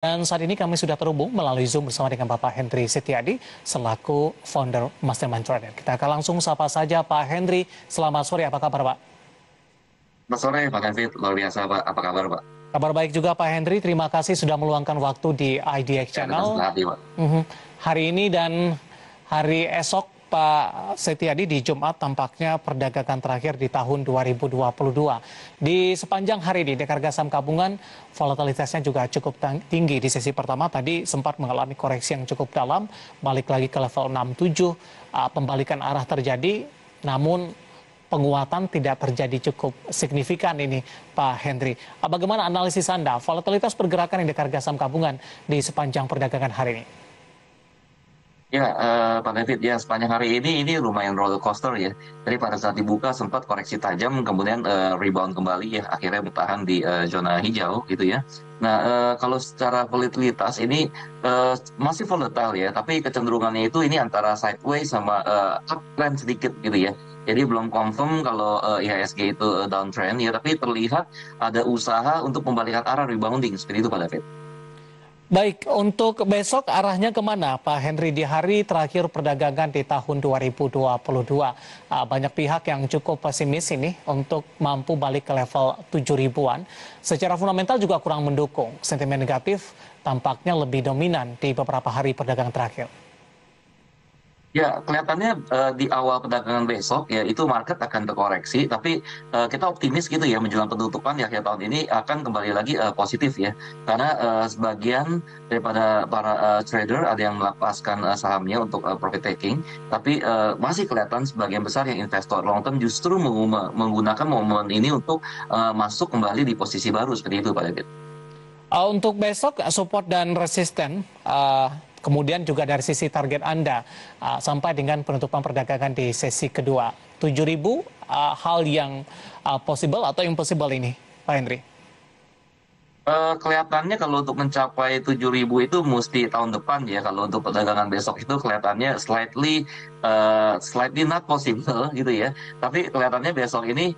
Dan saat ini kami sudah terhubung melalui Zoom bersama dengan Bapak Henry Setiadi selaku founder Mastermind Trader. Kita akan langsung sapa saja Pak Henry. Selamat sore, apa kabar Pak? Selamat sore Pak David, luar biasa Pak. Apa kabar Pak? Kabar baik juga Pak Henry. Terima kasih sudah meluangkan waktu di IDX Ya, dengan Channel. senang hati Pak. Hari ini dan hari esok Pak Setiadi di Jumat tampaknya perdagangan terakhir di tahun 2022. Di sepanjang hari ini indeks harga saham gabungan volatilitasnya juga cukup tinggi. Di sesi pertama tadi sempat mengalami koreksi yang cukup dalam, balik lagi ke level 67, pembalikan arah terjadi, namun penguatan tidak terjadi cukup signifikan ini Pak Henry. Bagaimana analisis Anda volatilitas pergerakan indeks harga saham gabungan di sepanjang perdagangan hari ini? Ya, Pak David, ya sepanjang hari ini lumayan roller coaster ya. Jadi pada saat dibuka sempat koreksi tajam, kemudian rebound kembali ya, akhirnya bertahan di zona hijau gitu ya. Nah, kalau secara volatilitas ini masih volatile ya, tapi kecenderungannya itu ini antara sideways sama uptrend sedikit gitu ya. Jadi belum confirm kalau IHSG itu downtrend ya, tapi terlihat ada usaha untuk membalikan arah rebounding seperti itu Pak David. Baik, untuk besok arahnya kemana Pak Henry di hari terakhir perdagangan di tahun 2022? Banyak pihak yang cukup pesimis ini untuk mampu balik ke level 7 ribuan. Secara fundamental juga kurang mendukung. Sentimen negatif tampaknya lebih dominan di beberapa hari perdagangan terakhir. Ya, kelihatannya di awal perdagangan besok ya itu market akan terkoreksi, tapi kita optimis gitu ya menjelang penutupan di akhir tahun ini akan kembali lagi positif ya, karena sebagian daripada para trader ada yang melepaskan sahamnya untuk profit taking, tapi masih kelihatan sebagian besar yang investor long term justru menggunakan momen ini untuk masuk kembali di posisi baru seperti itu Pak David. Untuk besok support dan resisten, kemudian juga dari sisi target Anda sampai dengan penutupan perdagangan di sesi kedua. 7.000 hal yang possible atau impossible ini, Pak Henry? Kelihatannya kalau untuk mencapai 7.000 itu mesti tahun depan ya. Kalau untuk perdagangan besok itu kelihatannya slightly not possible gitu ya. Tapi kelihatannya besok ini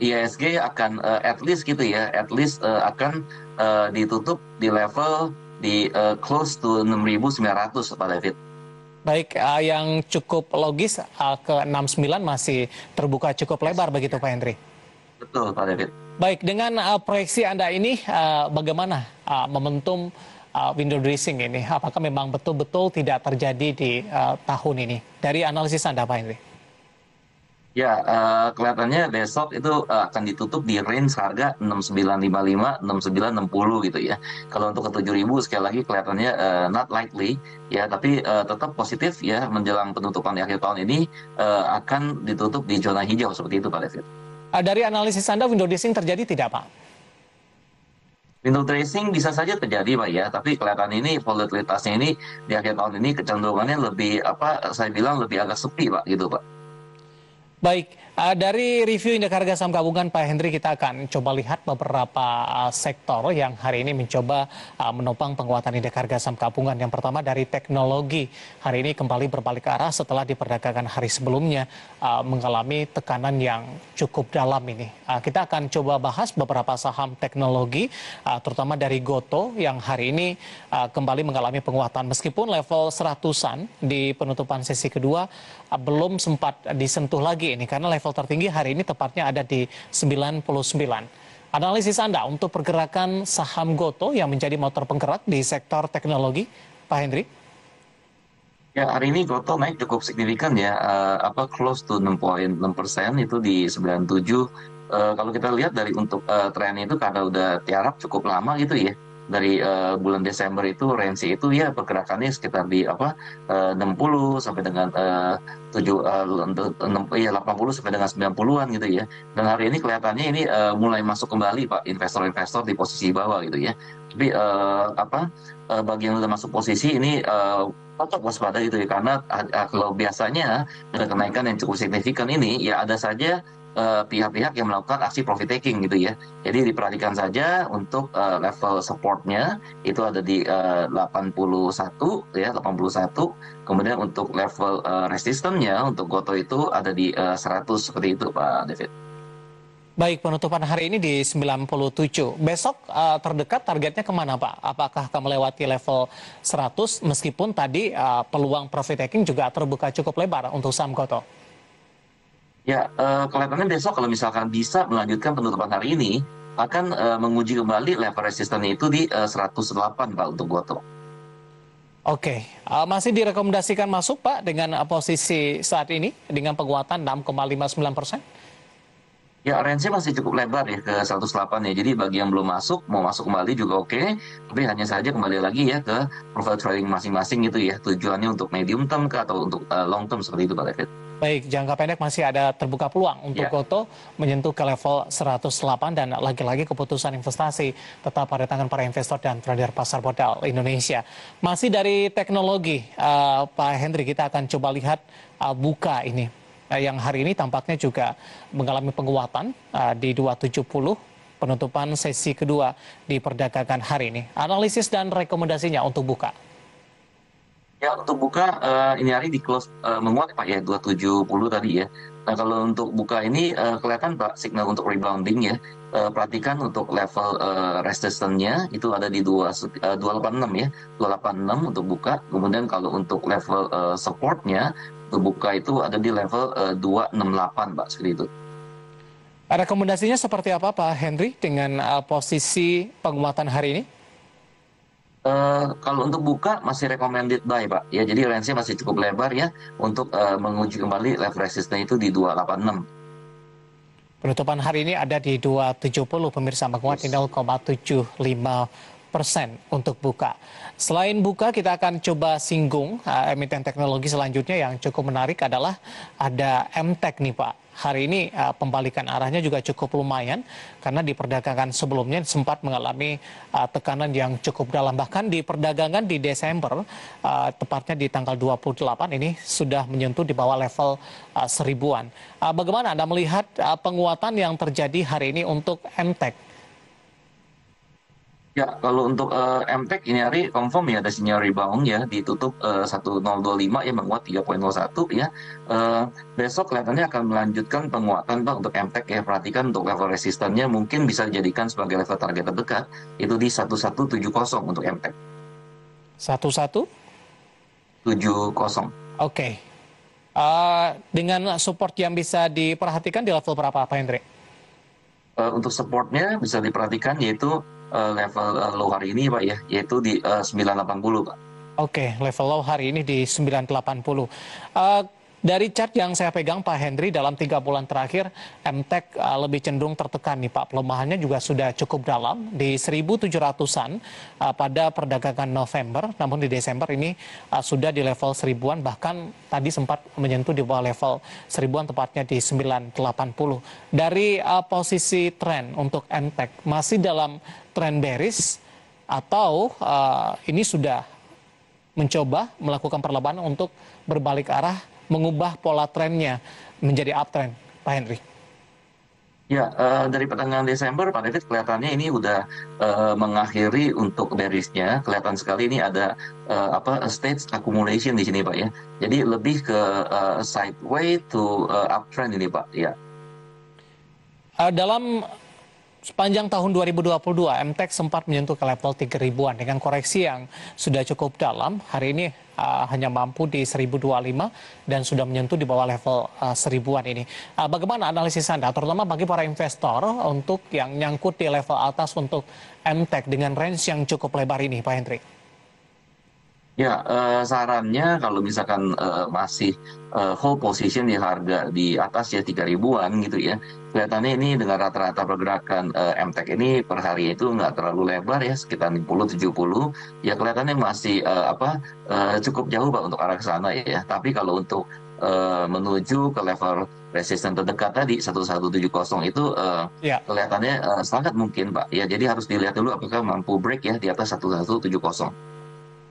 IHSG akan at least gitu ya, at least akan ditutup di level di close to 6.900 Pak David. Baik, yang cukup logis ke 69 masih terbuka cukup lebar begitu Pak Henry? Betul Pak David. Baik, dengan proyeksi Anda ini bagaimana momentum window dressing ini? Apakah memang betul-betul tidak terjadi di tahun ini? Dari analisis Anda Pak Henry? Ya, kelihatannya besok itu akan ditutup di range harga 6955, 6960 gitu ya. Kalau untuk ke 7.000 sekali lagi kelihatannya not likely ya, tapi tetap positif ya menjelang penutupan di akhir tahun ini akan ditutup di zona hijau seperti itu Pak David. Dari analisis Anda window dressing terjadi tidak Pak? Window dressing bisa saja terjadi Pak ya, tapi kelihatan ini volatilitasnya ini di akhir tahun ini kecenderungannya lebih apa saya bilang lebih agak sepi Pak gitu Pak. Baik, dari review indeks harga saham gabungan Pak Henry kita akan coba lihat beberapa sektor yang hari ini mencoba menopang penguatan indeks harga saham gabungan. Yang pertama dari teknologi, hari ini kembali berbalik arah setelah di perdagangan hari sebelumnya mengalami tekanan yang cukup dalam ini. Kita akan coba bahas beberapa saham teknologi, terutama dari Goto yang hari ini kembali mengalami penguatan. Meskipun level 100-an di penutupan sesi kedua belum sempat disentuh lagi ini karena level tertinggi hari ini tepatnya ada di 99. Analisis Anda untuk pergerakan saham Goto yang menjadi motor penggerak di sektor teknologi, Pak Henry? Ya, hari ini Goto naik cukup signifikan ya, close to 6,6% itu di 97. Kalau kita lihat dari untuk trennya itu karena udah tiarap cukup lama gitu ya. Dari bulan Desember itu range itu ya pergerakannya sekitar di 60 sampai dengan 80 sampai dengan 90-an gitu ya. Dan hari ini kelihatannya ini mulai masuk kembali Pak investor-investor di posisi bawah gitu ya. Tapi bagi yang sudah masuk posisi ini tetap waspada itu ya, karena kalau biasanya ada kenaikan yang cukup signifikan ini ya ada saja pihak-pihak yang melakukan aksi profit taking gitu ya. Jadi diperhatikan saja untuk level supportnya itu ada di 81 ya, 81. Kemudian untuk level resistennya untuk Goto itu ada di 100 seperti itu Pak David. Baik, penutupan hari ini di 97. Besok terdekat targetnya kemana, Pak? Apakah akan melewati level 100 meskipun tadi peluang profit taking juga terbuka cukup lebar untuk saham Gotoh? Ya, kelihatannya besok kalau misalkan bisa melanjutkan penutupan hari ini, akan menguji kembali level resistannya itu di 108 Pak untuk Gotoh. Oke, masih direkomendasikan masuk, Pak, dengan posisi saat ini dengan penguatan 6,59%? Ya, range-nya masih cukup lebar ya ke 108 ya. Jadi bagi yang belum masuk, mau masuk kembali juga oke. Tapi hanya saja kembali lagi ya ke profile trading masing-masing gitu ya. Tujuannya untuk medium term kah atau untuk long term seperti itu Pak David. Baik, jangka pendek masih ada terbuka peluang untuk Ya, Gotoh menyentuh ke level 108 dan lagi-lagi keputusan investasi tetap pada tangan para investor dan trader pasar modal Indonesia. Masih dari teknologi, Pak Hendri, kita akan coba lihat buka ini. Yang hari ini tampaknya juga mengalami penguatan di 270 penutupan sesi kedua di perdagangan hari ini. Analisis dan rekomendasinya untuk buka. ya untuk buka ini hari di close menguat Pak ya 270 tadi ya. Nah kalau untuk buka ini kelihatan Pak signal untuk rebounding ya. Perhatikan untuk level resistance-nya itu ada di 286 ya. 286 untuk buka. Kemudian kalau untuk level support-nya untuk buka itu ada di level 268 Pak seperti itu. Rekomendasinya seperti apa, Pak Henry, dengan posisi penguatan hari ini? Kalau untuk buka masih recommended buy Pak. Ya jadi range-nya masih cukup lebar ya untuk menguji kembali level resistance itu di 286. Penutupan hari ini ada di 270, pemirsa, menguat di Yes. 0,75% untuk buka. Selain buka, kita akan coba singgung emiten teknologi selanjutnya yang cukup menarik adalah ada MTEK nih, Pak. Hari ini pembalikan arahnya juga cukup lumayan karena di perdagangan sebelumnya sempat mengalami tekanan yang cukup dalam. Bahkan di perdagangan di Desember, tepatnya di tanggal 28 ini sudah menyentuh di bawah level seribuan. Bagaimana Anda melihat penguatan yang terjadi hari ini untuk MTEK? Ya, kalau untuk MTEK ini hari confirm ya ada sinyal rebound ya ditutup 1025 ya menguat 3,01 ya. Besok kelihatannya akan melanjutkan penguatan Pak untuk MTEK ya. Perhatikan untuk level resistannya mungkin bisa dijadikan sebagai level target terdekat itu di 1170 untuk MTEK. Satu-satu? 70. Oke. Dengan support yang bisa diperhatikan di level berapa, Pak Hendri? Untuk supportnya bisa diperhatikan yaitu level low hari ini Pak ya, yaitu di 980 Pak. Oke, level low hari ini di 980. Dari chart yang saya pegang, Pak Hendri, dalam 3 bulan terakhir, MTEK lebih cenderung tertekan nih, Pak. Pelemahannya juga sudah cukup dalam di 1.700-an pada perdagangan November. Namun di Desember ini sudah di level 1000-an, bahkan tadi sempat menyentuh di bawah level 1000-an, tepatnya di 980. Dari posisi tren untuk MTEK, masih dalam tren bearish atau ini sudah mencoba melakukan perlawanan untuk berbalik arah, mengubah pola trennya menjadi uptrend, Pak Henry? Ya, dari pertengahan Desember, Pak David kelihatannya ini udah mengakhiri untuk bearish-nya. Kelihatan sekali ini ada stage accumulation di sini, Pak ya. Jadi lebih ke sideway to uptrend ini, Pak. Ya. Dalam sepanjang tahun 2022, MTEK sempat menyentuh ke level 3.000-an dengan koreksi yang sudah cukup dalam. Hari ini hanya mampu di 1025 dan sudah menyentuh di bawah level 1000-an ini. Bagaimana analisis Anda, terutama bagi para investor untuk yang nyangkut di level atas untuk MTEK dengan range yang cukup lebar ini, Pak Hendri? Ya, sarannya kalau misalkan masih hold position di harga di atas ya 3.000-an gitu ya. Kelihatannya ini dengan rata-rata pergerakan MTEK ini per hari itu nggak terlalu lebar ya, sekitar 60-70. Ya kelihatannya masih cukup jauh Pak untuk arah ke sana ya. Tapi kalau untuk menuju ke level resisten terdekat tadi 1170 itu Ya. kelihatannya sangat mungkin Pak. Ya, jadi harus dilihat dulu apakah mampu break ya di atas 1170.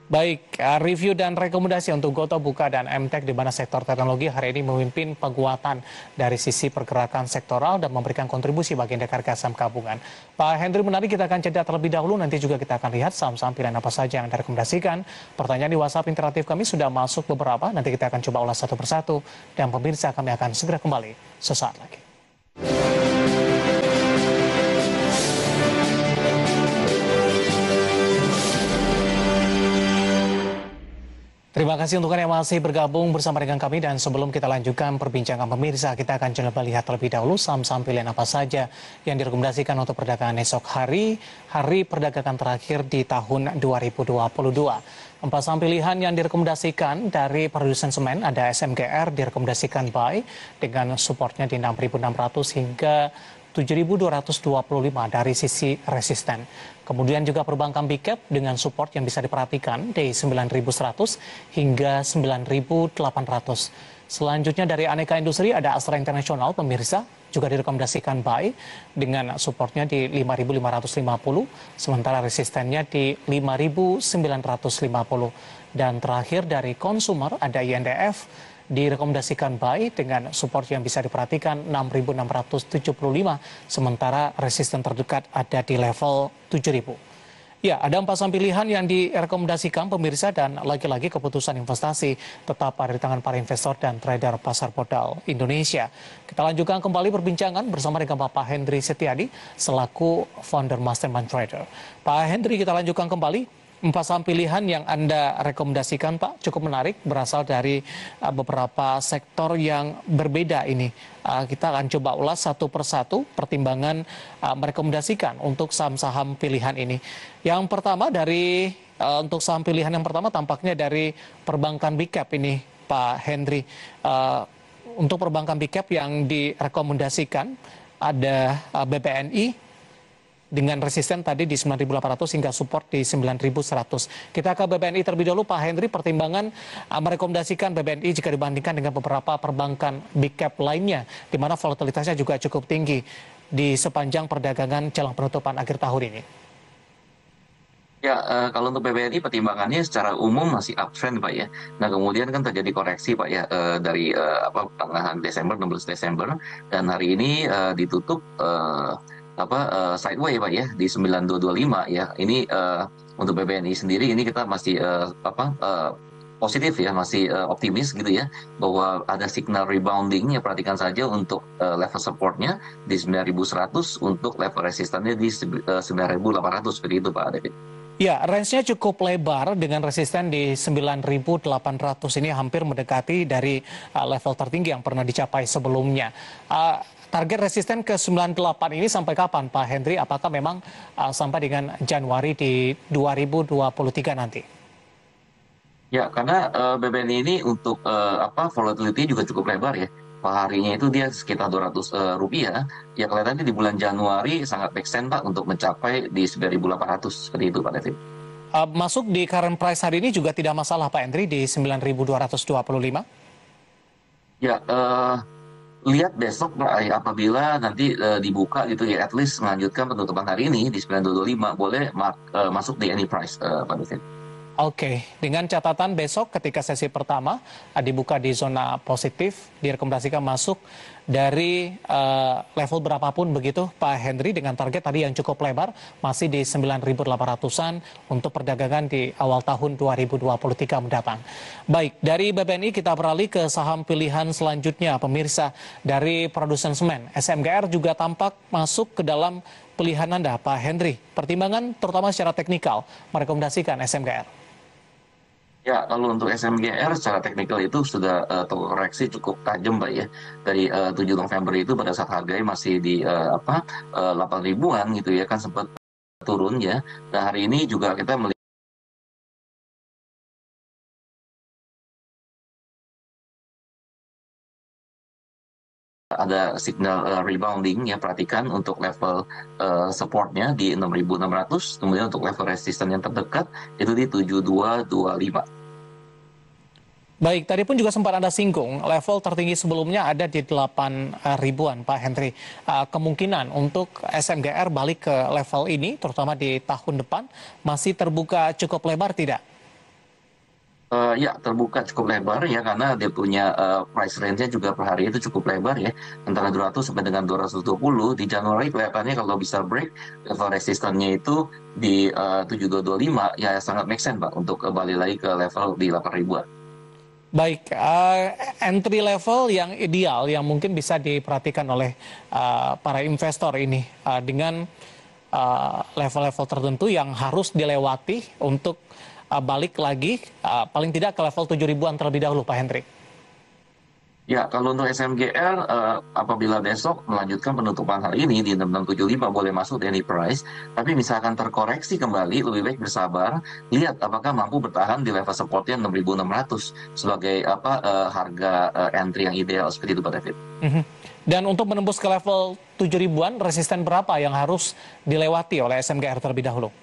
Baik, review dan rekomendasi untuk Gotoh, Buka, dan MTEK di mana sektor teknologi hari ini memimpin penguatan dari sisi pergerakan sektoral dan memberikan kontribusi bagi indeks harga saham gabungan. Pak Hendri, menarik, kita akan jeda terlebih dahulu, nanti juga kita akan lihat saham-saham pilihan apa saja yang direkomendasikan. Pertanyaan di WhatsApp interaktif kami sudah masuk beberapa, nanti kita akan coba ulas satu persatu, dan pemirsa kami akan segera kembali sesaat lagi. Terima kasih untuk yang masih bergabung bersama dengan kami, dan sebelum kita lanjutkan perbincangan pemirsa, kita akan coba lihat terlebih dahulu saham-saham pilihan apa saja yang direkomendasikan untuk perdagangan esok hari perdagangan terakhir di tahun 2022. Empat saham pilihan yang direkomendasikan dari produsen semen ada SMGR direkomendasikan buy dengan supportnya di 6.600 hingga 7.225 dari sisi resisten. Kemudian juga perbankan big cap dengan support yang bisa diperhatikan di 9.100 hingga 9.800. Selanjutnya dari aneka industri ada Astra International, pemirsa, juga direkomendasikan buy dengan supportnya di 5.550, sementara resistennya di 5.950. Dan terakhir dari consumer ada INDF, direkomendasikan buy dengan support yang bisa diperhatikan 6.675, sementara resisten terdekat ada di level 7.000. Ya, ada empat saham pilihan yang direkomendasikan pemirsa, dan lagi-lagi keputusan investasi tetap ada di tangan para investor dan trader pasar modal Indonesia. Kita lanjutkan kembali perbincangan bersama dengan Bapak Hendry Setiadi selaku founder Mastermind Trader. Pak Hendry, kita lanjutkan kembali. Empat saham pilihan yang Anda rekomendasikan, Pak, cukup menarik, berasal dari beberapa sektor yang berbeda ini. Kita akan coba ulas satu persatu pertimbangan merekomendasikan untuk saham-saham pilihan ini. Yang pertama untuk saham pilihan yang pertama tampaknya dari perbankan big cap ini, Pak Hendry. Untuk perbankan big cap yang direkomendasikan ada BBNI, dengan resisten tadi di 9.800 hingga support di 9.100. Kita ke BBNI terlebih dahulu, Pak Hendry. Pertimbangan merekomendasikan BBNI jika dibandingkan dengan beberapa perbankan big cap lainnya, di mana volatilitasnya juga cukup tinggi di sepanjang perdagangan jelang penutupan akhir tahun ini. Ya, kalau untuk BBNI pertimbangannya secara umum masih uptrend, Pak ya. Nah, kemudian kan terjadi koreksi, Pak ya, dari pertengahan Desember, 16 Desember, dan hari ini ditutup sideway, Pak ya, di 9225 ya. Ini untuk BBNI sendiri ini kita masih positif ya, masih optimis gitu ya, bahwa ada signal rebounding ya. Perhatikan saja untuk level supportnya di 9.100, untuk level resistannya di 9.800, seperti itu, Pak David. Ya, range-nya cukup lebar dengan resisten di 9.800, ini hampir mendekati dari level tertinggi yang pernah dicapai sebelumnya. Target resisten ke 98 ini sampai kapan, Pak Hendry? Apakah memang sampai dengan Januari di 2023 nanti? Ya, karena BBNI ini untuk volatility juga cukup lebar ya. Per harinya itu dia sekitar 200 rupiah. Ya, kelihatannya di bulan Januari sangat make sense, Pak, untuk mencapai di 9.800, seperti itu, Pak David. Masuk di current price hari ini juga tidak masalah, Pak Hendry, di 9.225? Ya, lihat besok, Pak, apabila nanti dibuka gitu ya, at least melanjutkan penutupan hari ini di 9.225, boleh masuk di any price, Pak David. Oke, dengan catatan besok ketika sesi pertama dibuka di zona positif, direkomendasikan masuk dari level berapapun begitu, Pak Hendry, dengan target tadi yang cukup lebar, masih di 9.800-an untuk perdagangan di awal tahun 2023 mendatang. Baik, dari BBNI kita beralih ke saham pilihan selanjutnya, pemirsa, dari produsen semen. SMGR juga tampak masuk ke dalam pilihan Anda, Pak Hendry. Pertimbangan terutama secara teknikal merekomendasikan SMGR. Ya, kalau untuk SMGR secara teknikal itu sudah terkoreksi cukup tajam, Pak ya. Dari 7 November itu pada saat harganya masih di 8 ribuan gitu ya, kan sempat turun ya. Dan hari ini juga kita melihat ada signal rebounding ya. Perhatikan untuk level supportnya di 6.600, kemudian untuk level resisten yang terdekat itu di 7.225. Baik, tadi pun juga sempat Anda singgung, level tertinggi sebelumnya ada di 8 ribuan, Pak Hendry. Kemungkinan untuk SMGR balik ke level ini, terutama di tahun depan, masih terbuka cukup lebar tidak? Ya, terbuka cukup lebar ya, karena dia punya price range-nya juga per hari itu cukup lebar ya, antara 200 sampai dengan 220. Di Januari kelihatannya kalau bisa break level resistannya itu di 7225, ya sangat make sense, Pak, untuk kembali lagi ke level di 8 ribuan. Baik, entry level yang ideal yang mungkin bisa diperhatikan oleh para investor ini dengan level-level tertentu yang harus dilewati untuk balik lagi paling tidak ke level 7 ribuan terlebih dahulu, Pak Hendrik. Ya, kalau untuk SMGR, apabila besok melanjutkan penutupan hari ini di 6675 boleh masuk any price, tapi misalkan terkoreksi kembali, lebih baik bersabar, lihat apakah mampu bertahan di level supportnya 6.600 sebagai harga entry yang ideal seperti itu, Pak David. Dan untuk menembus ke level 7 ribuan, resisten berapa yang harus dilewati oleh SMGR terlebih dahulu?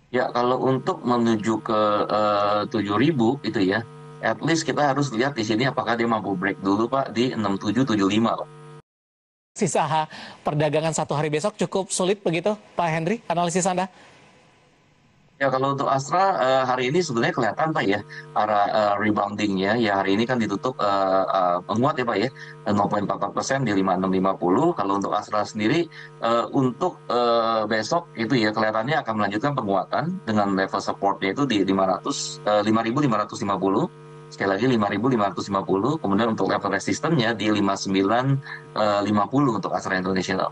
Ya, kalau untuk menuju ke 7.000 itu ya, at least kita harus lihat di sini apakah dia mampu break dulu Pak di 6775 Pak. Sisa perdagangan satu hari besok cukup sulit begitu, Pak Hendri, analisis Anda? Ya kalau untuk Astra hari ini sebenarnya kelihatan Pak ya arah reboundingnya ya hari ini kan ditutup menguat ya Pak ya 0,44% di 5650. Kalau untuk Astra sendiri untuk besok itu ya kelihatannya akan melanjutkan penguatan dengan level supportnya itu di 5.550. Sekali lagi 5.550. Kemudian untuk level resistennya di 5950 untuk Astra International.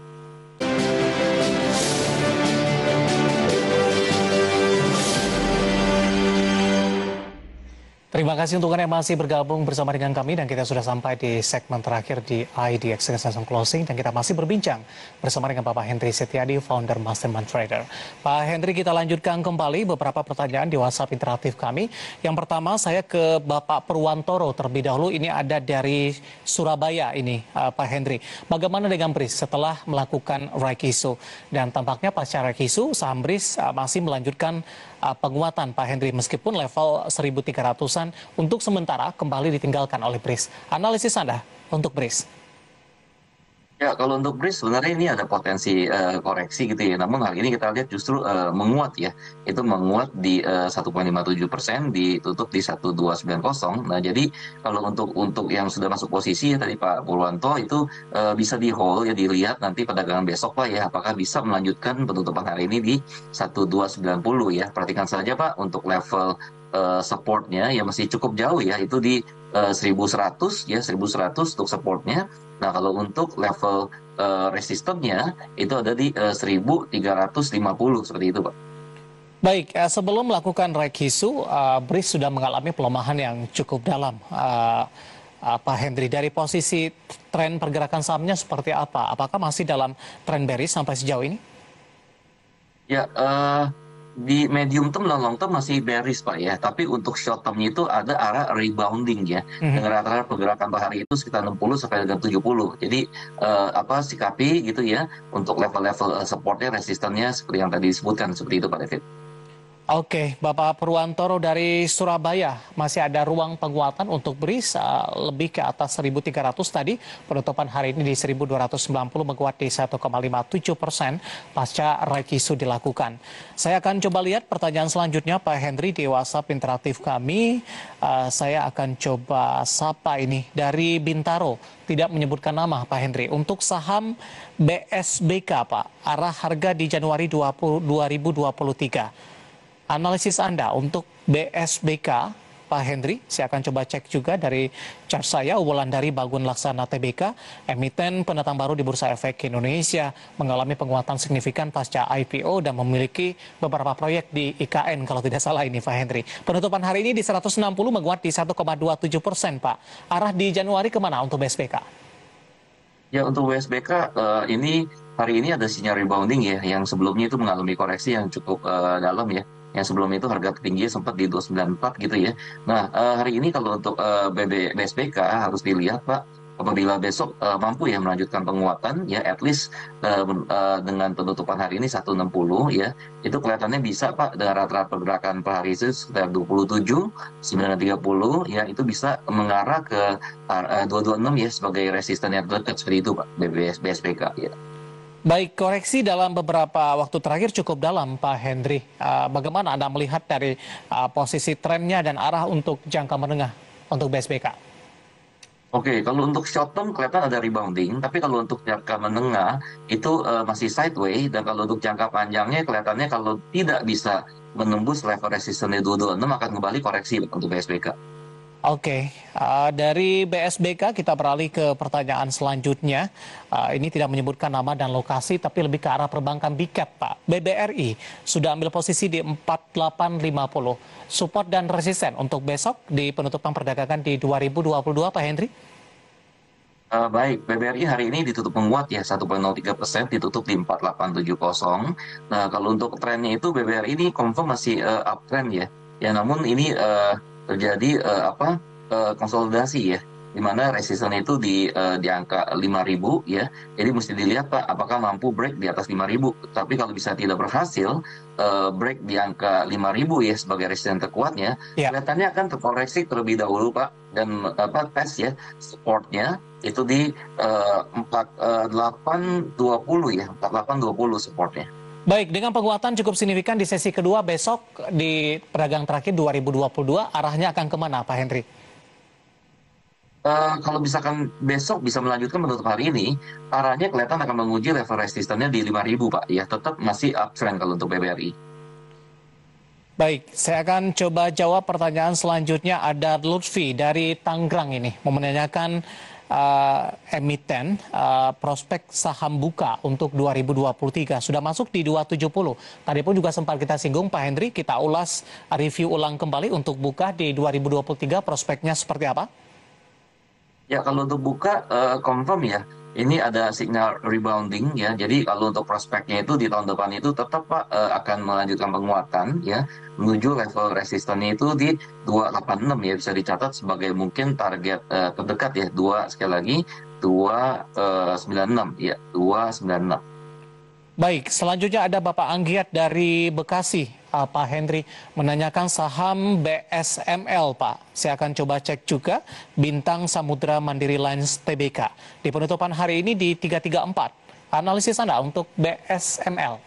Terima kasih untuk Anda yang masih bergabung bersama dengan kami dan kita sudah sampai di segmen terakhir di IDX Langsung Closing dan kita masih berbincang bersama dengan Bapak Hendri Setiadi, founder Mastermind Trader. Pak Hendri, kita lanjutkan kembali beberapa pertanyaan di WhatsApp interaktif kami. Yang pertama saya ke Bapak Purwantoro terlebih dahulu, ini ada dari Surabaya ini Pak Hendri. Bagaimana dengan BRIS setelah melakukan Raikisu? Dan tampaknya pasca Raikisu saham BRIS masih melanjutkan penguatan Pak Hendri meskipun level 1.300-an untuk sementara kembali ditinggalkan oleh BRIS. Analisis Anda untuk BRIS? Ya, kalau untuk BRIS sebenarnya ini ada potensi koreksi gitu ya. Namun hari ini kita lihat justru menguat ya. Itu menguat di 1,57%, ditutup di 1290. Nah, jadi kalau untuk yang sudah masuk posisi ya tadi Pak Purwanto itu bisa di hold ya dilihat nanti perdagangan besok Pak ya apakah bisa melanjutkan penutupan hari ini di 1290 ya. Perhatikan saja Pak untuk level supportnya ya masih cukup jauh ya itu di 1100 ya 1100 untuk supportnya. Nah kalau untuk level resistennya itu ada di 1350 seperti itu Pak. Baik, sebelum melakukan Raikisu, BRIS sudah mengalami pelemahan yang cukup dalam. Pak Hendri, dari posisi tren pergerakan sahamnya seperti apa? Apakah masih dalam tren bearish sampai sejauh ini? Ya, di medium term dan long term masih bearish Pak ya, tapi untuk short termnya itu ada arah rebounding ya, dengan rata-rata pergerakan per hari itu sekitar 60 sampai dengan 70. Jadi sikapi gitu ya untuk level-level supportnya, resistennya seperti yang tadi disebutkan seperti itu Pak David. Oke, Bapak Purwantoro dari Surabaya, masih ada ruang penguatan untuk BRIS lebih ke atas 1.300 tadi, penutupan hari ini di 1.290 menguat di 1,57% pasca Raikisu dilakukan. Saya akan coba lihat pertanyaan selanjutnya Pak Hendri di WhatsApp interaktif kami. Saya akan coba sapa ini dari Bintaro, tidak menyebutkan nama Pak Hendri. Untuk saham BSBK Pak, arah harga di Januari 2023. Analisis Anda untuk BSBK, Pak Hendri, saya akan coba cek juga dari chart saya, Wulandari Bagun Laksana TBK, emiten pendatang baru di Bursa Efek Indonesia, mengalami penguatan signifikan pasca IPO dan memiliki beberapa proyek di IKN, kalau tidak salah ini Pak Hendri. Penutupan hari ini di 160 menguat di 1,27%, Pak. Arah di Januari kemana untuk BSBK? Ya untuk WSBK ini hari ini ada sinyal rebounding ya, yang sebelumnya itu mengalami koreksi yang cukup dalam ya. Yang sebelum itu harga tertinggi sempat di 294 gitu ya. Nah hari ini kalau untuk BSBK harus dilihat Pak, apabila besok mampu ya melanjutkan penguatan ya at least dengan penutupan hari ini 160 ya, itu kelihatannya bisa Pak dengan rata-rata pergerakan per hari itu sekitar 27, 930 ya itu bisa mengarah ke 226 ya sebagai resisten yang dekat seperti itu Pak BSBK ya. Baik, koreksi dalam beberapa waktu terakhir cukup dalam, Pak Hendri. Bagaimana Anda melihat dari posisi trennya dan arah untuk jangka menengah untuk BSBK? Oke, kalau untuk short term kelihatan ada rebounding, tapi kalau untuk jangka menengah itu masih sideways, dan kalau untuk jangka panjangnya kelihatannya kalau tidak bisa menembus level resistennya 226 akan kembali koreksi untuk BSBK. Oke, dari BSBK kita beralih ke pertanyaan selanjutnya. Ini tidak menyebutkan nama dan lokasi, tapi lebih ke arah perbankan Big Cap, Pak. BBRI sudah ambil posisi di 4850. Support dan resisten untuk besok di penutupan perdagangan di 2022, Pak Hendri? Baik, BBRI hari ini ditutup menguat ya 1,03%, ditutup di 4870. Nah, kalau untuk trennya itu BBRI ini confirm masih uptrend ya. Ya, namun ini terjadi konsolidasi ya, di mana resistennya itu di angka 5.000 ya. Jadi mesti dilihat Pak, apakah mampu break di atas 5.000. Tapi kalau bisa tidak berhasil break di angka 5.000 ya sebagai resisten terkuatnya, Ya. kelihatannya akan terkoreksi terlebih dahulu Pak, dan tes ya supportnya itu di 4820 ya, 4820 supportnya. Baik, dengan penguatan cukup signifikan di sesi kedua besok di pedagang terakhir 2022, arahnya akan kemana, Pak Hendri? Kalau misalkan besok bisa melanjutkan menutup hari ini, arahnya kelihatan akan menguji level resistannya di 5.000 Pak. Ya, tetap masih uptrend kalau untuk BBRI. Baik, saya akan coba jawab pertanyaan selanjutnya. Ada Lutfi dari Tangerang ini mau menanyakan emiten prospek saham buka untuk 2023 sudah masuk di 270. Tadi pun juga sempat kita singgung Pak Hendri, kita ulas review ulang kembali untuk buka di 2023 prospeknya seperti apa? Ya, kalau untuk buka confirm ya, ini ada sinyal rebounding ya. Jadi kalau untuk prospeknya itu di tahun depan itu tetap Pak akan melanjutkan penguatan ya, menuju level resistannya itu di 286 ya, bisa dicatat sebagai mungkin target terdekat ya, sekali lagi 296 ya, 296. Baik, selanjutnya ada Bapak Anggiat dari Bekasi, Pak Hendri, menanyakan saham BSML, Pak. Saya akan coba cek juga, Bintang Samudra Mandiri Lines Tbk. Di penutupan hari ini di 334. Analisis Anda untuk BSML.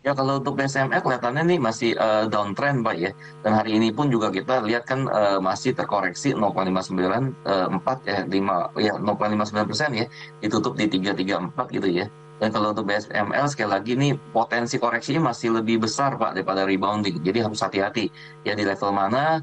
Ya, kalau untuk BSML kelihatannya nih masih downtrend Pak ya. Dan hari ini pun juga kita lihat kan masih terkoreksi 0,594 ya, 0,59% ya, ditutup di 334 gitu ya. Dan kalau untuk BSML sekali lagi nih potensi koreksinya masih lebih besar Pak daripada rebounding. Jadi harus hati-hati ya di level mana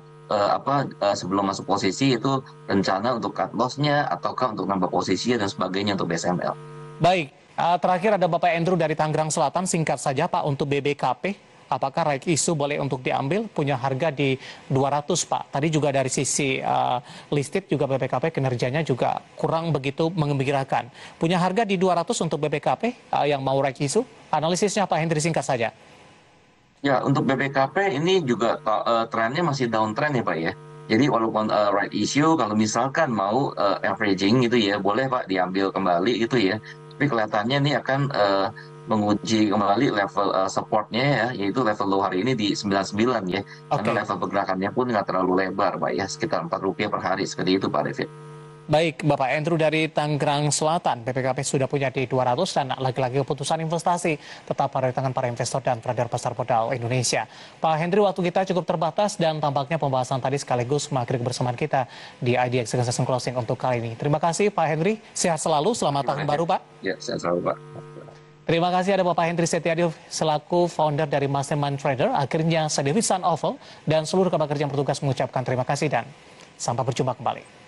sebelum masuk posisi itu rencana untuk cut loss-nya ataukah untuk nambah posisi dan sebagainya untuk BSML. Baik, terakhir ada Bapak Andrew dari Tangerang Selatan, singkat saja Pak untuk BBKP. Apakah right issue boleh untuk diambil, punya harga di 200 Pak. Tadi juga dari sisi listed juga BBKP kinerjanya juga kurang begitu mengembirakan. Punya harga di 200 untuk BBKP yang mau right issue. Analisisnya Pak Hendri singkat saja. Ya, untuk BBKP ini juga trennya masih downtrend ya Pak ya. Jadi walaupun right issue, kalau misalkan mau averaging gitu ya, boleh Pak diambil kembali gitu ya. Tapi kelihatannya ini akan menguji kembali level supportnya ya, yaitu level low hari ini di 99 ya. Karena level pergerakannya pun nggak terlalu lebar Pak ya, sekitar Rp4 per hari, seperti itu Pak David. Baik, Bapak Andrew dari Tangerang Selatan, BPKP sudah punya di 200 dan lagi-lagi keputusan investasi tetap pada tangan para investor dan trader pasar modal Indonesia. Pak Hendri, waktu kita cukup terbatas dan tampaknya pembahasan tadi sekaligus mengakhiri kebersamaan kita di IDX Session Closing untuk kali ini. Terima kasih Pak Hendri, sehat selalu, selamat tahun baru Pak. Ya, sehat selalu Pak. Terima kasih ada Bapak Hendri Setiadi selaku founder dari Mastermind Trader. Akhirnya saya David San Oval dan seluruh rekan kerja yang bertugas mengucapkan terima kasih dan sampai berjumpa kembali.